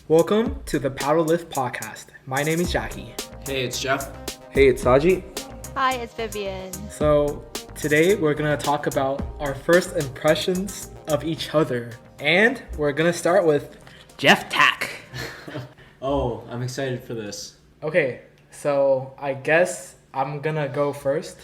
Welcome to the Paddlyft podcast. My name is Jacky. Hey, it's Jeff. Hey, it's Sajee. Hi, it's Vivian. So today we're gonna talk about our first impressions of each other, and we're gonna start with Jeff Tack. Oh, I'm excited for this. Okay, so I guess I'm gonna go first.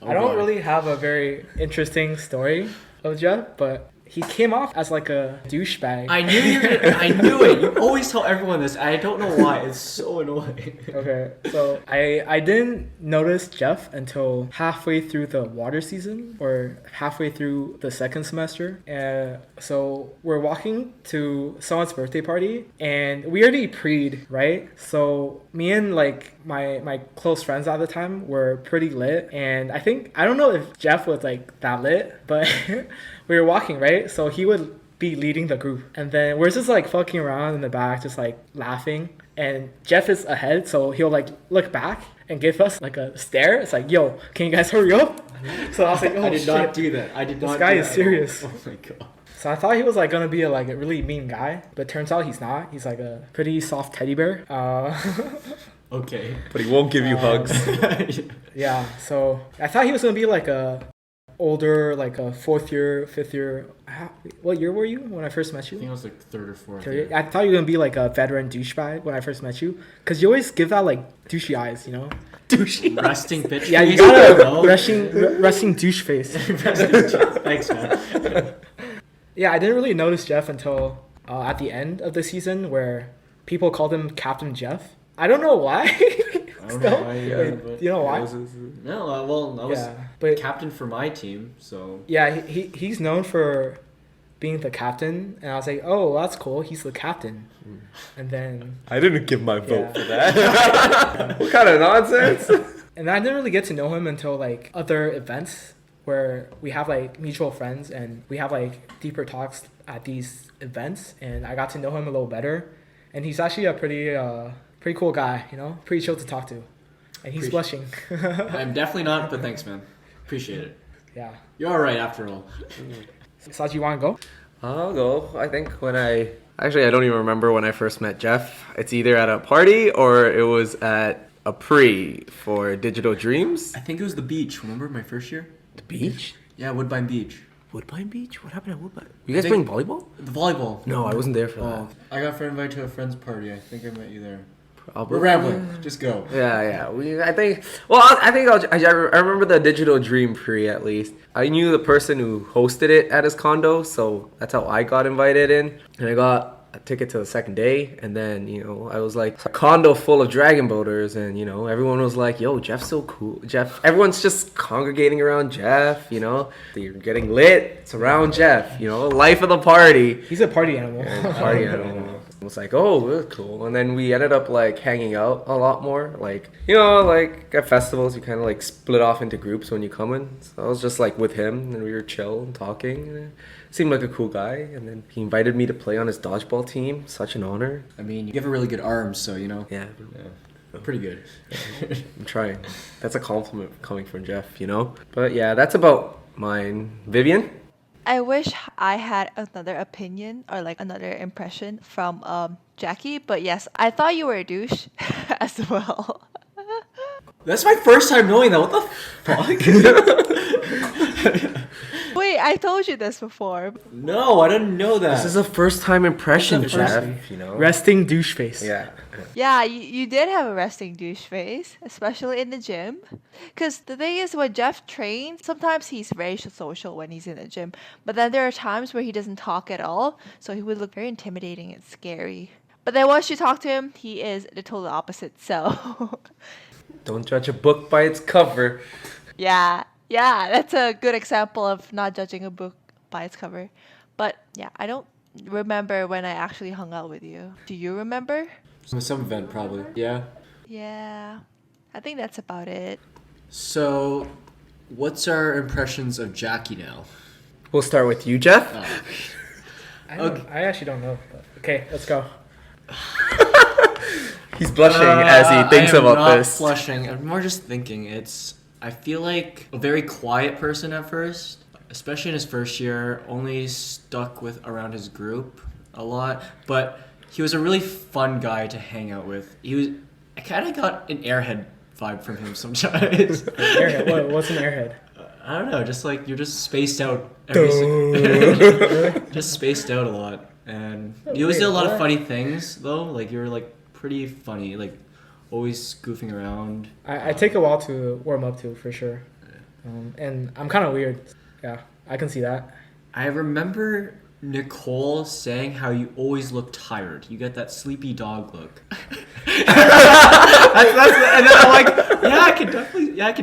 Oh, I don't boy. really have a very interesting story of Jeff, but he came off as like a douchebag. I knew it. You always tell everyone this. I don't know why. It's so annoying. Okay, so I didn't notice Jeff until halfway through the water season or halfway through the second semester. And so we're walking to someone's birthday party and we already pre'd, right? So me and like my close friends at the time were pretty lit, and I don't know if Jeff was like that lit, but we were walking, right? So he would be leading the group, and then we're just like fucking around in the back, just like laughing, and Jeff is ahead, so he'll like look back and give us like a stare. It's like, yo, can you guys hurry up? So I was like, oh, I did shit. not do that. I did not. This guy do is that. serious. Oh my god. So I thought he was like gonna be like a really mean guy, but turns out he's not. He's like a pretty soft teddy bear. Okay. But he won't give you hugs. Yeah, so I thought he was gonna be like a older, like a fourth year, fifth year. What year were you when I first met I think you? I was like third or fourth. Third year? I thought you were gonna be like a veteran douchebag when I first met you, cause you always give out like douchey eyes, you know? Douchey. Resting bitch. Yeah, you face. got Oh. a resting douche face. Thanks, man. Yeah, I didn't really notice Jeff until at the end of the season where people called him Captain Jeff. I don't know why. I don't know why, yeah, Wait, but- you know why? No, well, I was Yeah, but captain for my team, so. yeah, he's known for being the captain, and I was like, oh, that's cool. He's the captain, and then I didn't give my vote Yeah. for that. What kind of nonsense? and I didn't really get to know him until like other events where we have like mutual friends and we have like deeper talks at these events, and I got to know him a little better, and he's actually a pretty cool guy, you know, pretty chill to talk to, and he's blushing. I'm definitely not, but thanks, man. Appreciate it. Yeah. You're alright after all. Sajee, you want to go? I'll go. I think I don't even remember when I first met Jeff. It's either at a party or it was at a pre for Digital Dreams. I think it was the beach. Remember my first year? The beach? Yeah, Woodbine Beach. Woodbine Beach? What happened at Woodbine? You guys I playing think- volleyball? The volleyball. No, I wasn't there for Oh, I got invited to a friend's party. I think I met you there. that. We're rambling. Just go. Yeah. I remember the Digital Dream pre at least. I knew the person who hosted it at his condo, so that's how I got invited in. And I got a ticket to the second day, and then, I was like, a condo full of dragon boaters, and, everyone was like, yo, Jeff's so cool. Everyone's just congregating around Jeff, You're getting lit. It's around Jeff, life of the party. He's a party animal. Party animal. It was like, oh, that's cool. And then we ended up like hanging out a lot more. Like, like at festivals, you kind of like split off into groups when you come in. So I was just like with him, and we were chill and talking. And it seemed like a cool guy. And then he invited me to play on his dodgeball team. Such an honor. I mean, you have a really good arm, so Yeah, pretty good. I'm trying. That's a compliment coming from Jeff, But yeah, that's about mine. Vivian? I wish I had another opinion or like another impression from Jacky, but yes, I thought you were a douche as well. That's my first time knowing that. What the fuck? Wait, I told you this before. No, I didn't know that. This is a first time impression, This is a first- Jeff, Resting douche face. Yeah. Yeah, you did have a resting douche face, especially in the gym. Because the thing is, when Jeff trains, sometimes he's very social when he's in the gym. But then there are times where he doesn't talk at all. So he would look very intimidating and scary. But then once you talk to him, he is the total opposite. So, Don't judge a book by its cover. yeah, that's a good example of not judging a book by its cover. But yeah, I don't remember when I actually hung out with you. Do you remember? Some event, probably. Yeah. Yeah, I think that's about it. So, what's our impressions of Jacky now? We'll start with you, Jeff. I actually don't know. But okay, let's go. He's blushing as he thinks I am about not this. Flushing. I'm more just thinking. I feel like a very quiet person at first, especially in his first year. Only stuck with around his group a lot, but he was a really fun guy to hang out with. I kind of got an airhead vibe from him sometimes. Airhead. What's an airhead? I don't know, just like you're just spaced out just spaced out a lot. And you always did a lot of funny things though. Like you were like pretty funny, like always goofing around. I take a while to warm up to for sure. And I'm kind of weird. Yeah, I can see that. I remember Nicole saying how you always look tired. You get that sleepy dog look. And then I'm like, I can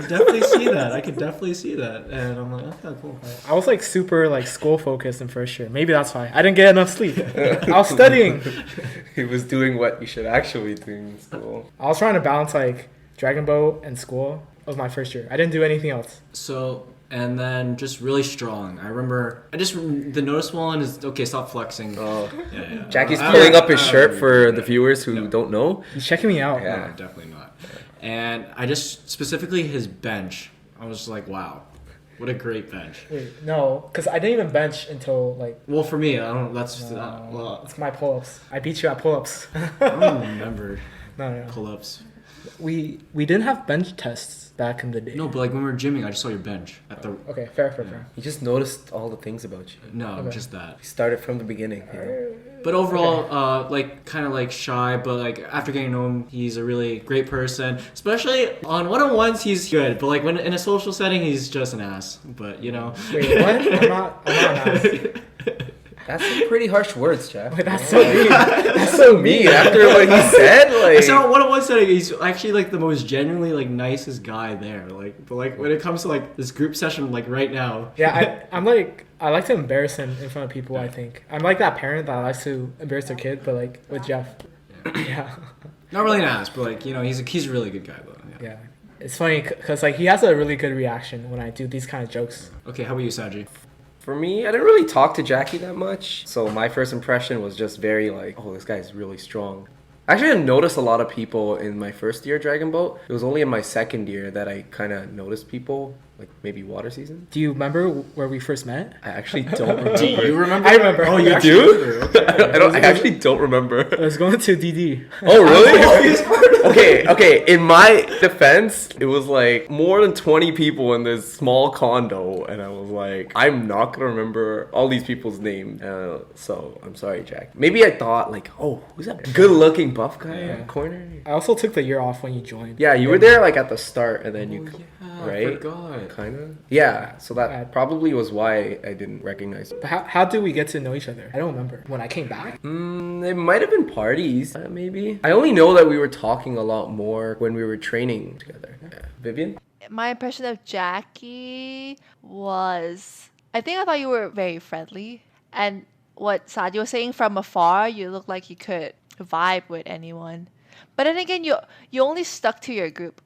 definitely see that. I can definitely see that. And I'm like, okay, cool. I was like super like school focused in first year. Maybe that's why I didn't get enough sleep. I was studying. He was doing what you should actually do in school. I was trying to balance like Dragon Boat and school. Of my first year. I didn't do anything else. So, and then just really strong. I remember, the noticeable one is, okay, stop flexing. Oh. Yeah. Jackie's pulling up his shirt for the viewers who don't know. He's checking me out. Yeah. No, definitely not. And I just, specifically his bench, I was like, wow, what a great bench. Wait, no, because I didn't even bench until like... Well, for me, I don't, it's my pull-ups. I beat you at pull-ups. I don't remember No. pull-ups. We didn't have bench tests back in the day. No, but like when we were gymming, I just saw your bench at the. Okay, fair. He just noticed all the things about you. No, Okay. just that. He started from the beginning. You know? But overall, like kind of like shy, but like after getting to know him, he's a really great person. Especially on one-on-ones, he's good. But like when in a social setting, he's just an ass. But you know. Wait, what? I'm not an ass. That's some pretty harsh words, Jeff. Wait, that's so mean. That's so mean. After what he said, like. So one-on-one setting, he's actually like the most genuinely like nicest guy there. Like, but like when it comes to like this group session, like right now. Yeah, I'm like I like to embarrass him in front of people. I think I'm like that parent that likes to embarrass their kid, but like with Jeff. Yeah. Not really an ass, but like you know, he's a really good guy though. Yeah. It's funny because like he has a really good reaction when I do these kind of jokes. Okay, how about you, Sajee? For me, I didn't really talk to Jacky that much. So my first impression was just very like, oh, this guy's really strong. I actually didn't notice a lot of people in my first year Dragon Boat. It was only in my second year that I kind of noticed people, like maybe water season. Do you remember where we first met? I actually don't remember. Do you remember? I remember. Oh, you do? Okay. I actually don't remember. I was going to DD. Oh, really? Okay. In my defense, it was like more than 20 people in this small condo, and I was like, I'm not gonna remember all these people's names. So I'm sorry, Jack. Maybe I thought like, oh, who's that good-looking buff guy in the corner? I also took the year off when you joined. Yeah, you were there like at the start, and then you, right? I forgot. Kind of. Yeah. So that probably was why I didn't recognize. But how did we get to know each other? I don't remember. When I came back? It might have been parties, maybe. I only know that we were talking a lot more when we were training together. Yeah. Vivian? My impression of Jacky was, I thought you were very friendly. And what Sajee was saying, from afar, you look like you could vibe with anyone. But then again, you only stuck to your group.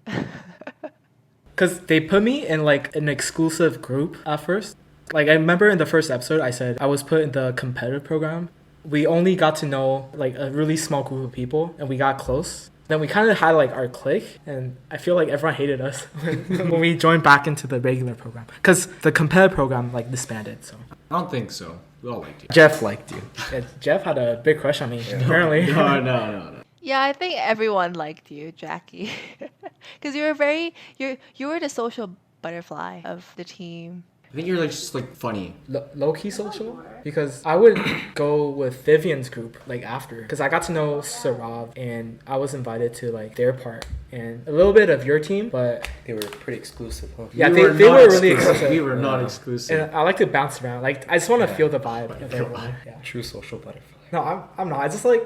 Because they put me in like an exclusive group at first. Like I remember in the first episode, I said I was put in the competitive program. We only got to know like a really small group of people, and we got close. Then we kind of had like our clique, and I feel like everyone hated us when we joined back into the regular program. Because the competitive program like disbanded. So I don't think so. We all liked you. Jeff liked you. yeah, Jeff had a big crush on me, apparently. No. Yeah, I think everyone liked you, Jacky. Because you were the social butterfly of the team. I think you're like just like funny. Low-key social, because I would go with Vivian's group like after, because I got to know Sarab, and I was invited to like their part and a little bit of your team, but They were pretty exclusive, huh? yeah, We they not were really exclusive. We were not exclusive. And I like to bounce around. Like I just want to feel the vibe of everyone. Yeah. True social butterfly. No, I'm not. I just like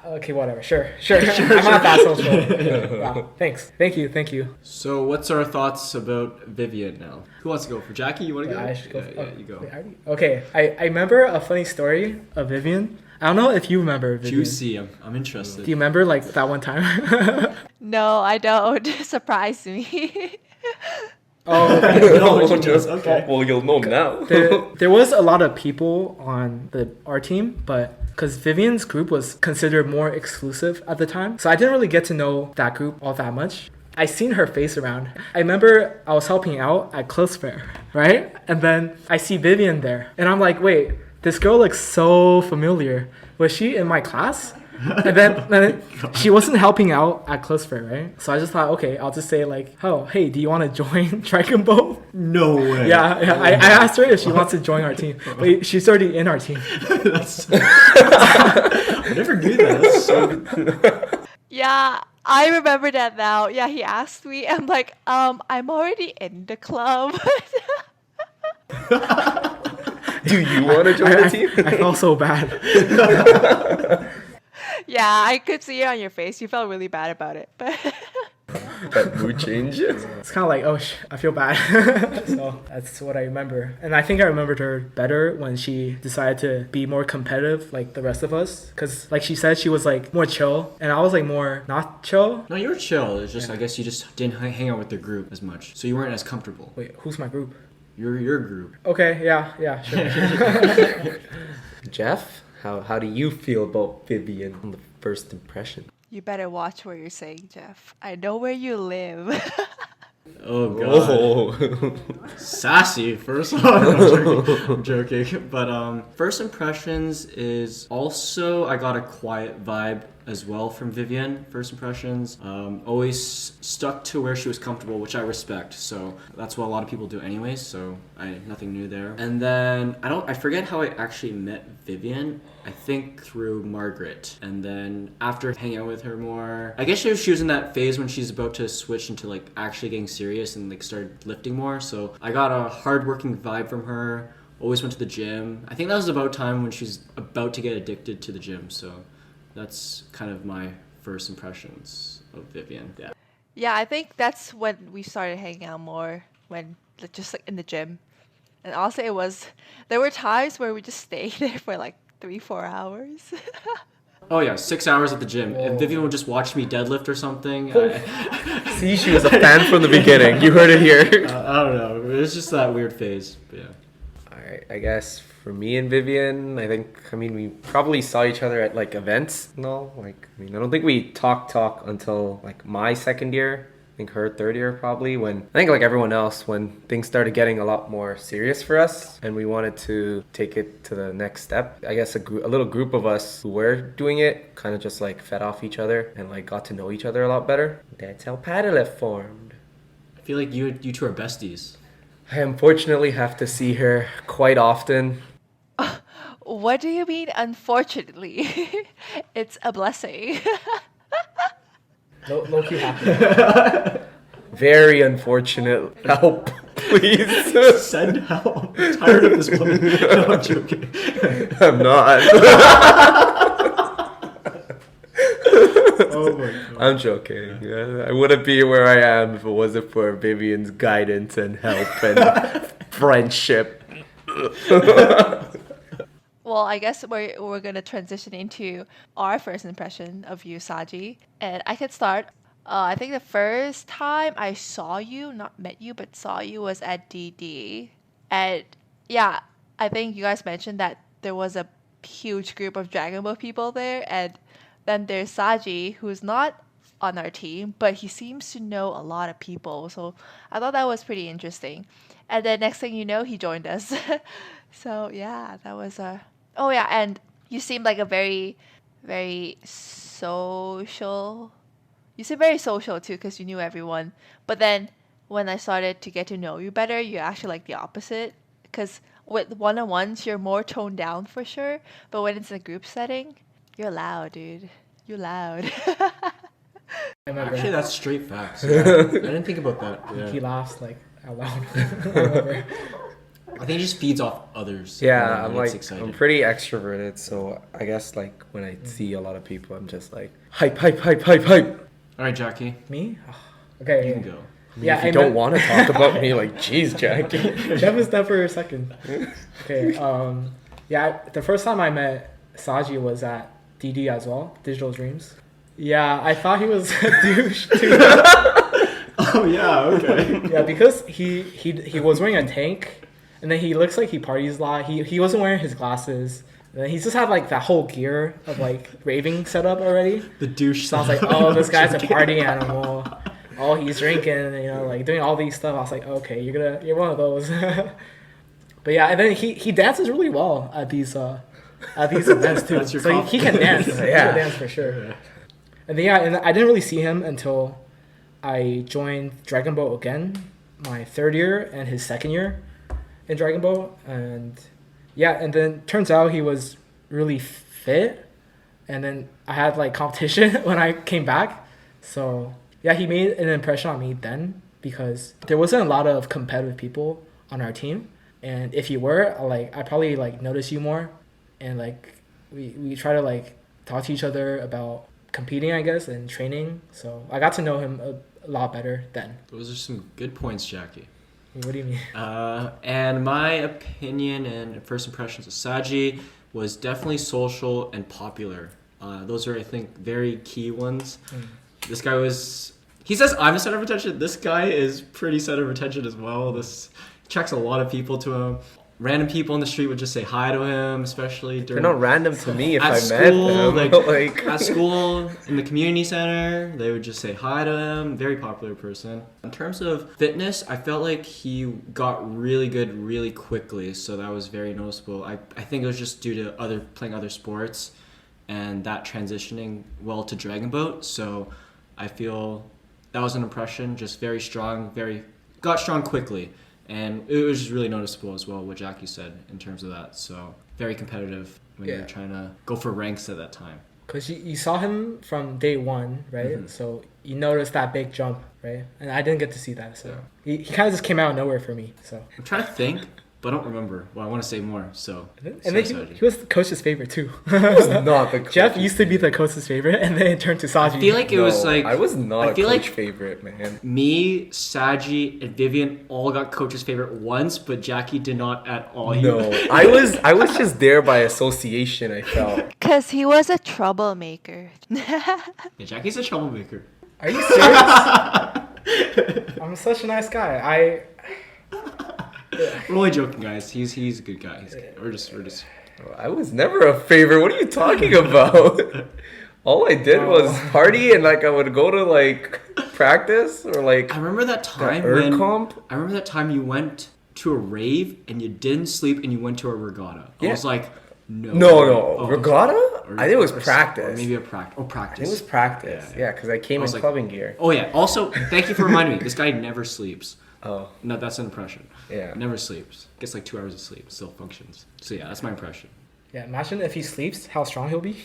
okay, whatever. Sure. I'm not that social. Wow. Thanks. Thank you. So what's our thoughts about Vivian now? Who wants to go? For Jacky, you want to go? I should go. Yeah, you go. Wait, okay, I remember a funny story of Vivian. I don't know if you remember Vivian. Juicy. I'm interested. Do you remember like that one time? No, I don't. Surprise me. Oh, No, she does. Okay. Well, you'll know now. there was a lot of people on our team, but because Vivian's group was considered more exclusive at the time, so I didn't really get to know that group all that much. I seen her face around. I remember I was helping out at Close Fair, right? And then I see Vivian there, and I'm like, wait, this girl looks so familiar. Was she in my class? And then she wasn't helping out at Close Fair, right? So I just thought, okay, I'll just say like, oh, hey, do you want to join Dragon Ball? No way. Yeah, I asked her if she wants to join our team, but she's already in our team. I never knew that. That's so... Yeah, I remember that now. Yeah, he asked me. I'm like, I'm already in the club. Do you want to join the team? I felt so bad. Yeah, I could see it on your face. You felt really bad about it. But That mood changes. It's kind of like, oh, I feel bad. So that's what I remember. And I think I remembered her better when she decided to be more competitive like the rest of us. Because like she said, she was like more chill. And I was like more not chill. No, you were chill. It's just, I guess you just didn't hang out with the group as much. So you weren't as comfortable. Wait, who's my group? Your group. Okay, yeah, sure. Jeff, how do you feel about Vivian on the first impression? you better watch what you're saying, Jeff. I know where you live. Oh god. Oh. Sassy, first of all. I'm joking. But first impressions is also, I got a quiet vibe as well from Vivian. First impressions, always stuck to where she was comfortable, which I respect. So that's what a lot of people do anyways. So nothing new there. And then I forget how I actually met Vivian. I think through Margaret. And then after hanging out with her more, I guess she was in that phase when she's about to switch into like actually getting serious and like started lifting more. So I got a hardworking vibe from her. Always went to the gym. I think that was about time when she's about to get addicted to the gym. So that's kind of my first impressions of Vivian. Yeah. Yeah, I think that's when we started hanging out more, when just like in the gym. And also there were times where we just stayed there for like 3-4 hours. Oh yeah, 6 hours at the gym. If Vivian would just watch me deadlift or something. See, she was a fan from the beginning. You heard it here. I don't know. It was just that weird phase. But yeah. Alright, I guess for me and Vivian, I mean, we probably saw each other at like events. No, like, I don't think we talk until like my second year. I think her third year probably, when I think like everyone else, when things started getting a lot more serious for us and we wanted to take it to the next step. I guess a little group of us who were doing it kind of just like fed off each other and like got to know each other a lot better. That's how Paddlyft formed. I feel like you two are besties. I unfortunately have to see her quite often. What do you mean, unfortunately? It's a blessing. Low key happy. Very unfortunate. Help, please. Send help. I'm tired of this woman. No, I'm joking. I'm not. Oh my god. I'm joking. I wouldn't be where I am if it wasn't for Vivian's guidance and help and friendship. Well, I guess we're gonna transition into our first impression of you, Sajee, and I could start. I think the first time I saw you, not met you, but saw you, was at DD, and yeah, I think you guys mentioned that there was a huge group of Dragon Ball people there, and then there's Sajee, who's not on our team, but he seems to know a lot of people, so I thought that was pretty interesting. And then next thing you know, he joined us. So yeah, that was a. Oh yeah, and you seem like a very, very social. You seem very social too, because you knew everyone. But then when I started to get to know you better, you're actually like the opposite. Because with one-on-ones, you're more toned down for sure. But when it's in a group setting, you're loud, dude. You're loud. Actually, that's straight facts. Yeah. I didn't think about that. Yeah. He laughs like out loud. I remember. I think it just feeds off others. Yeah, and I'm gets like, excited. I'm pretty extroverted, so I guess like when I see a lot of people, I'm just like, hype, hype, hype, hype, hype. All right, Jacky, Me? Oh, okay. you can go. Yeah, If you don't want to talk about me, like, jeez, Jacky. Jeff is there for a second. Okay. Yeah, the first time I met Sajee was at DD as well, Digital Dreams. Yeah, I thought he was a douche too. Oh yeah, okay. Yeah, because he was wearing a tank, and then he looks like he parties a lot. He wasn't wearing his glasses. And then he just had like that whole gear of like raving setup already. The douche. So I was like, oh, this guy's a party animal. Oh, he's drinking, you know, like doing all these stuff. I was like, okay, you're one of those. But yeah, and then he dances really well at these at these events too. That's your So he can dance. He Yeah. can dance for sure. And then, and I didn't really see him until I joined Dragon Boat again, my third year and his second year in Dragon Boat. And and then turns out he was really fit. And then I had like competition when I came back. So he made an impression on me then because there wasn't a lot of competitive people on our team. And if you were, I probably like notice you more. And like we try to like talk to each other about competing, I guess, and training. So I got to know him a lot better then. Those are some good points, Jacky. What do you mean? And my opinion and first impressions of Sajee was definitely social and popular. Those are, I think, very key ones. This guy he says I'm a center of attention. This guy is pretty center of attention as well. This checks a lot of people to him. Random people on the street would just say hi to him, especially during... They're not random to me if at I school, met them. like at school, in the community center, they would just say hi to him. Very popular person. In terms of fitness, I felt like he got really good really quickly, so that was very noticeable. I think it was just due to playing other sports and that transitioning well to Dragon Boat. So I feel that was an impression, just very strong, got strong quickly. And it was just really noticeable as well, what Jacky said in terms of that. So very competitive when you're trying to go for ranks at that time. Because you saw him from day one, right? Mm-hmm. So you noticed that big jump, right? And I didn't get to see that. So he kind of just came out of nowhere for me. So I'm trying to think, but I don't remember. Well, I want to say more, so... and then he was the coach's favorite too. Not the coach. Jeff used to be the coach's favorite, and then it turned to Sajee. I feel like it was like... I was not a feel coach like favorite, man. me, Sajee, and Vivian all got coach's favorite once, but Jacky did not at all. No, I was just there by association, I felt. Because he was a troublemaker. Yeah, Jacky's a troublemaker. Are you serious? I'm such a nice guy. We're only joking, guys. He's a good guy. We're just... I was never a favorite. What are you talking about? All I did was party and like I would go to like practice or like I remember that time I remember that time you went to a rave and you didn't sleep and you went to a regatta. I was like, no. No. Regatta? I think it was practice. Or maybe a practice. Oh, practice. It was practice. Yeah, because I came in like, clubbing gear. Oh yeah. Also, thank you for reminding me. This guy never sleeps. Oh. No, that's an impression. Yeah. Never sleeps. Gets like 2 hours of sleep. Still functions. So yeah, that's my impression. Yeah, imagine if he sleeps, how strong he'll be.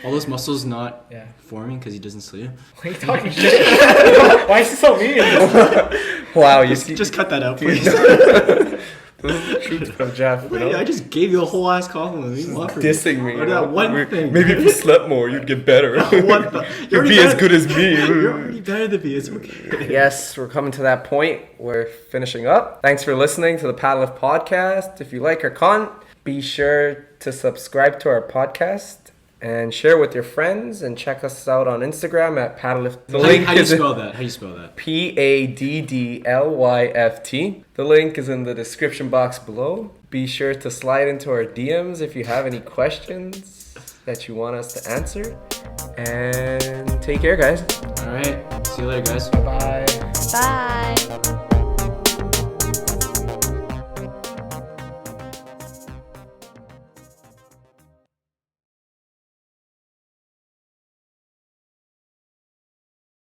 All those muscles not forming because he doesn't sleep. Why are you talking shit? Why is he so mean? Wow, you see. Just cut that out, please. This is the truth from Jeff. You know? I just gave you a whole ass compliment. Dissing me. Or that one thing. Maybe if you slept more, you'd get better. You'd be as good as me. You're already better than me. It's okay. Yes, we're coming to that point. We're finishing up. Thanks for listening to the Paddlyft podcast. If you like our content, be sure to subscribe to our podcast and share with your friends and check us out on Instagram at Paddlyft. How do you spell that? Paddlyft. The link is in the description box below. Be sure to slide into our DMs if you have any questions that you want us to answer. And take care, guys. All right. See you later, guys. Bye. Bye.